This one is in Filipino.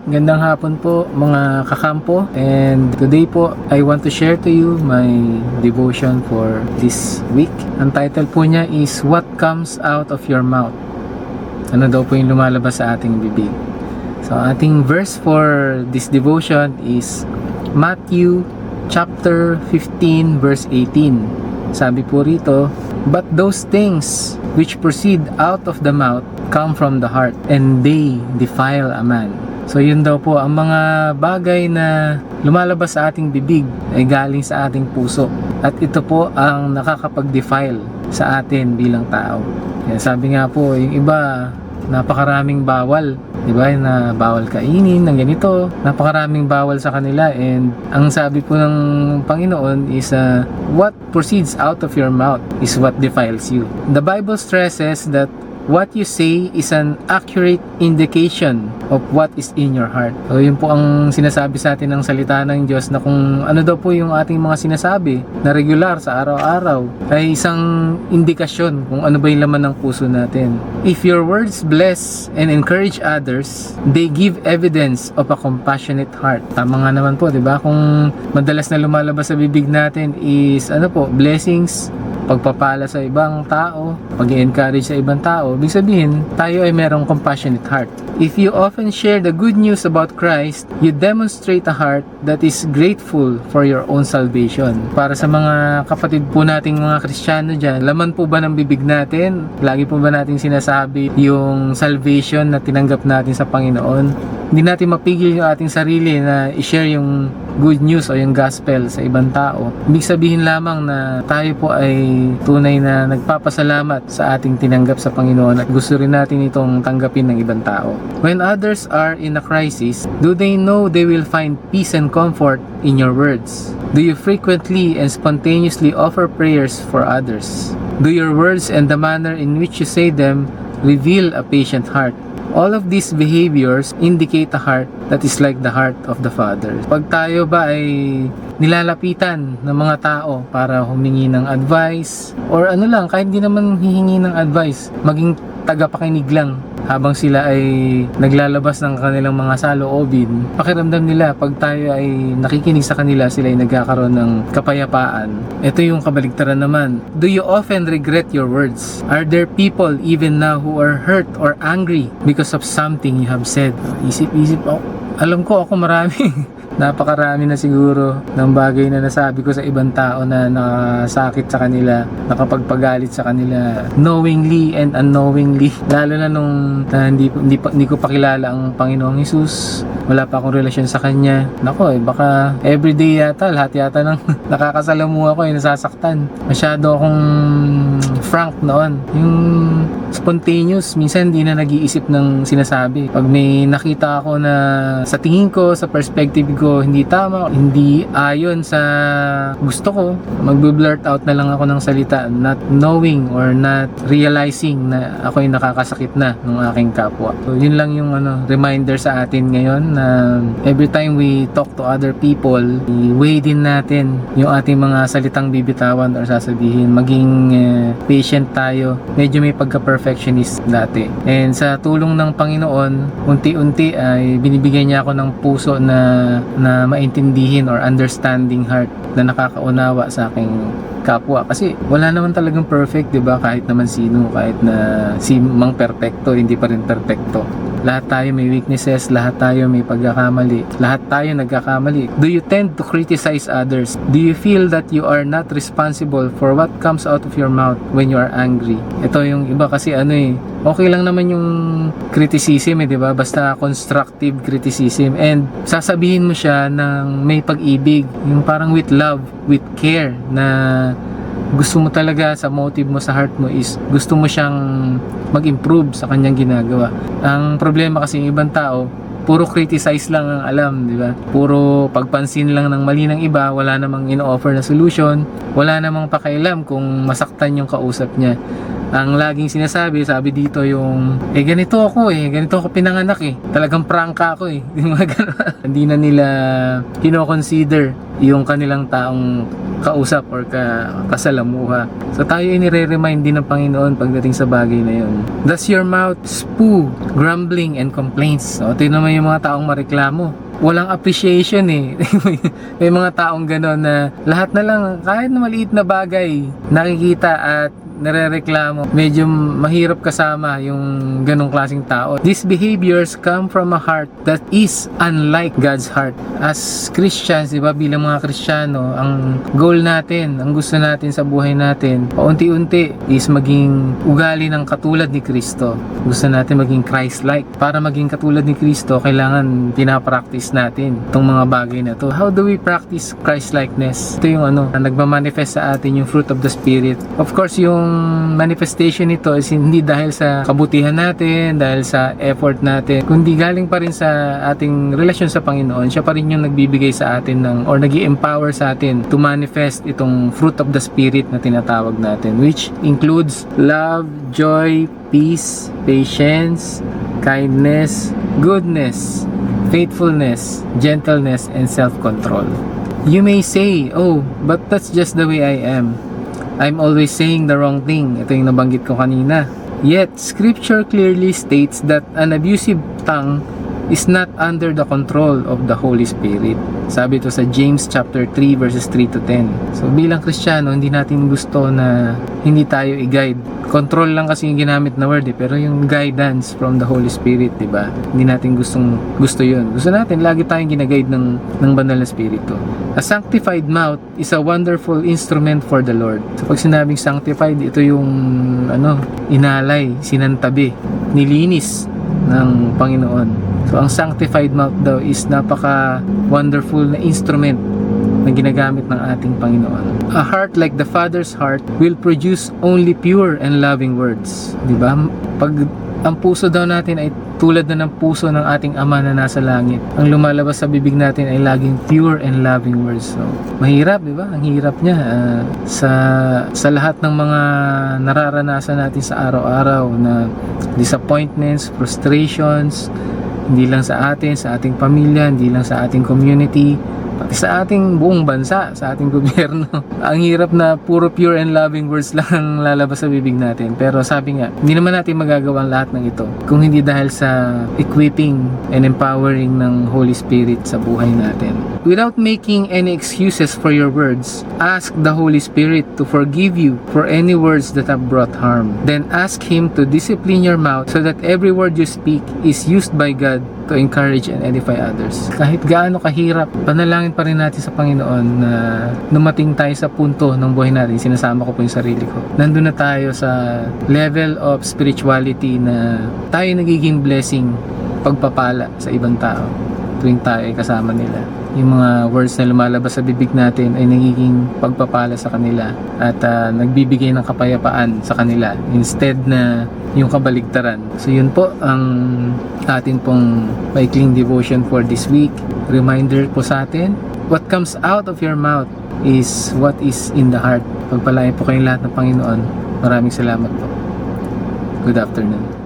Gandang hapon po mga kakampo, and today po I want to share to you my devotion for this week. Ang title po niya is What Comes Out of Your Mouth. Ano daw po yung lumalabas sa ating bibig? So ating verse for this devotion is Matthew chapter 15 verse 18. Sabi po rito, "But those things which proceed out of the mouth come from the heart, and they defile a man." So yun daw po, ang mga bagay na lumalabas sa ating bibig ay galing sa ating puso. At ito po ang nakakapag-defile sa atin bilang tao. Yan, sabi nga po, yung iba, napakaraming bawal. Diba? Na bawal kainin ng ganito. Napakaraming bawal sa kanila. And ang sabi po ng Panginoon is what proceeds out of your mouth is what defiles you. The Bible stresses that what you say is an accurate indication of what is in your heart. So yun po ang sinasabi sa atin ng salita ng Diyos, na kung ano daw po yung ating mga sinasabi na regular sa araw-araw ay isang indikasyon kung ano ba yung laman ng puso natin. If your words bless and encourage others, they give evidence of a compassionate heart. Tama nga naman po, di ba? Kung madalas na lumalabas sa bibig natin is blessings, pagpapala sa ibang tao, pag-i-encourage sa ibang tao, ibig sabihin, tayo ay merong compassionate heart. If you often share the good news about Christ, you demonstrate a heart that is grateful for your own salvation. Para sa mga kapatid po nating mga Kristiyano dyan, laman po ba ng bibig natin? Lagi po ba natin sinasabi yung salvation na tinanggap natin sa Panginoon? Hindi natin mapigil yung ating sarili na i-share yung good news o yung gospel sa ibang tao. Ibig sabihin lamang na tayo po ay tunay na nagpapasalamat sa ating tinanggap sa Panginoon at gusto rin natin itong tanggapin ng ibang tao. When others are in a crisis, do they know they will find peace and comfort in your words? Do you frequently and spontaneously offer prayers for others? Do your words and the manner in which you say them reveal a patient heart? All of these behaviors indicate a heart that is like the heart of the Father. Pag tayo ba ay nilalapitan ng mga tao para humingi ng advice, or ano lang, kahit hindi naman hihingi ng advice, maging tagapakinig lang habang sila ay naglalabas ng kanilang mga saloobin, pakiramdam nila pag tayo ay nakikinig sa kanila, sila ay nagkakaroon ng kapayapaan. Ito yung kabaligtaran naman. Do you often regret your words? Are there people even now who are hurt or angry because of something you have said? Isip-isip ako. Alam ko ako marami. Napakarami na siguro ng bagay na nasabi ko sa ibang tao na nakasakit sa kanila, nakapagpagalit sa kanila, knowingly and unknowingly. Lalo na nung hindi ko pakilala ang Panginoong Hesus, wala pa akong relasyon sa Kanya. Nako, baka everyday yata, lahat yata ng nakakasalamuha ko ay nasasaktan. Masyado akong frank noon. Yung spontaneous, minsan hindi na nag-iisip ng sinasabi. Pag may nakita ako na sa tingin ko, sa perspective ko, hindi tama, hindi ayon sa gusto ko, magbe-blurt out na lang ako ng salita, not knowing or not realizing na ako ay nakakasakit na ng aking kapwa. So yun lang yung reminder sa atin ngayon, na every time we talk to other people, i-weigh din natin yung ating mga salitang bibitawan or sasabihin. Maging patient tayo. Medyo may pagka-perfectionist dati. And sa tulong ng Panginoon, unti-unti ay binibigyan niya ako ng puso na maintindihin or understanding heart na nakakaunawa sa aking kapwa. Kasi wala naman talagang perfect, 'di ba? Kahit naman sino, kahit na si Mang Perpekto, hindi pa rin perpekto. Lahat tayo may weaknesses, lahat tayo may pagkakamali, lahat tayo nagkakamali. Do you tend to criticize others? Do you feel that you are not responsible for what comes out of your mouth when you are angry? Ito yung iba kasi okay lang naman yung criticism, di ba? Basta constructive criticism, and sasabihin mo siya ng may pag-ibig, yung parang with love, with care, na gusto mo talaga, sa motive mo, sa heart mo is gusto mo siyang mag-improve sa kanyang ginagawa. Ang problema kasi yung ibang tao, puro criticize lang ang alam, di ba? Puro pagpansin lang ng mali ng iba, wala namang ino-offer na solution, wala namang pakialam kung masaktan yung kausap niya. Ang laging sinasabi, sabi dito yung, ganito ako ganito ako pinanganak talagang prangka ako Hindi na nila kino-consider yung kanilang taong kausap or kasalamuha. So tayo inire-remind din ng Panginoon pagdating sa bagay na yun. Does your mouth spew grumbling and complaints? So ito naman yung mga taong mareklamo. Walang appreciation eh. May mga taong gano'n na lahat na lang, kahit na maliit na bagay, nakikita at narereklamo. Medyo mahirap kasama yung ganong klaseng tao. These behaviors come from a heart that is unlike God's heart. As Christians, diba, bilang mga Kristiyano, ang goal natin, ang gusto natin sa buhay natin, paunti-unti is maging ugali ng katulad ni Kristo. Gusto natin maging Christ-like. Para maging katulad ni Kristo, kailangan pinapractice natin itong mga bagay na to. How do we practice Christ-likeness? Ito yung nagmamanifest sa atin yung fruit of the Spirit. Of course, yung manifestation nito is hindi dahil sa kabutihan natin, dahil sa effort natin, kundi galing pa rin sa ating relasyon sa Panginoon. Siya pa rin yung nagbibigay sa atin or nag-i-empower sa atin to manifest itong fruit of the Spirit na tinatawag natin, which includes love, joy, peace, patience, kindness, goodness, faithfulness, gentleness, and self-control. You may say, oh, but that's just the way I am. I'm always saying the wrong thing. Ito yung nabanggit ko kanina. Yet, Scripture clearly states that an abusive tongue is not under the control of the Holy Spirit. Sabi ito sa James chapter 3 verses 3 to 10. So bilang Kristiyano, hindi natin gusto na hindi tayo i-guide. Control lang kasi yung ginamit na word pero yung guidance from the Holy Spirit, diba? Hindi natin gusto yun. Gusto natin lagi tayong ginaguide ng banal na Espiritu. A sanctified mouth is a wonderful instrument for the Lord. So pag sinabing sanctified, ito yung inalay, sinantabi, nilinis ng Panginoon. So ang sanctified mouth daw is napaka wonderful na instrument na ginagamit ng ating Panginoon. A heart like the Father's heart will produce only pure and loving words. Diba? Pag ang puso daw natin ay tulad na ng puso ng ating Ama na nasa langit, ang lumalabas sa bibig natin ay laging pure and loving words. So, mahirap, diba? Ang hirap niya sa lahat ng mga nararanasan natin sa araw-araw na disappointments, frustrations, hindi lang sa atin, sa ating pamilya, hindi lang sa ating community, pati sa ating buong bansa, sa ating gobyerno. Ang hirap na puro pure and loving words lang ang lalabas sa bibig natin. Pero sabi nga, hindi naman natin magagawa ang lahat ng ito kung hindi dahil sa equipping and empowering ng Holy Spirit sa buhay natin. Without making any excuses for your words, ask the Holy Spirit to forgive you for any words that have brought harm. Then ask Him to discipline your mouth so that every word you speak is used by God to encourage and edify others. Kahit gaano kahirap, panalangin pa rin natin sa Panginoon na dumating tayo sa punto ng buhay natin. Sinasama ko po yung sarili ko. Nandun na tayo sa level of spirituality na tayo nagiging blessing, pagpapala sa ibang tao tuwing tayo ay kasama nila. Yung mga words na lumalabas sa bibig natin ay nagiging pagpapala sa kanila at nagbibigay ng kapayapaan sa kanila instead na yung kabaligtaran. So yun po ang atin pong maikling devotion for this week. Reminder po sa atin, what comes out of your mouth is what is in the heart. Pagpalain po kayong lahat ng Panginoon. Maraming salamat po. Good afternoon.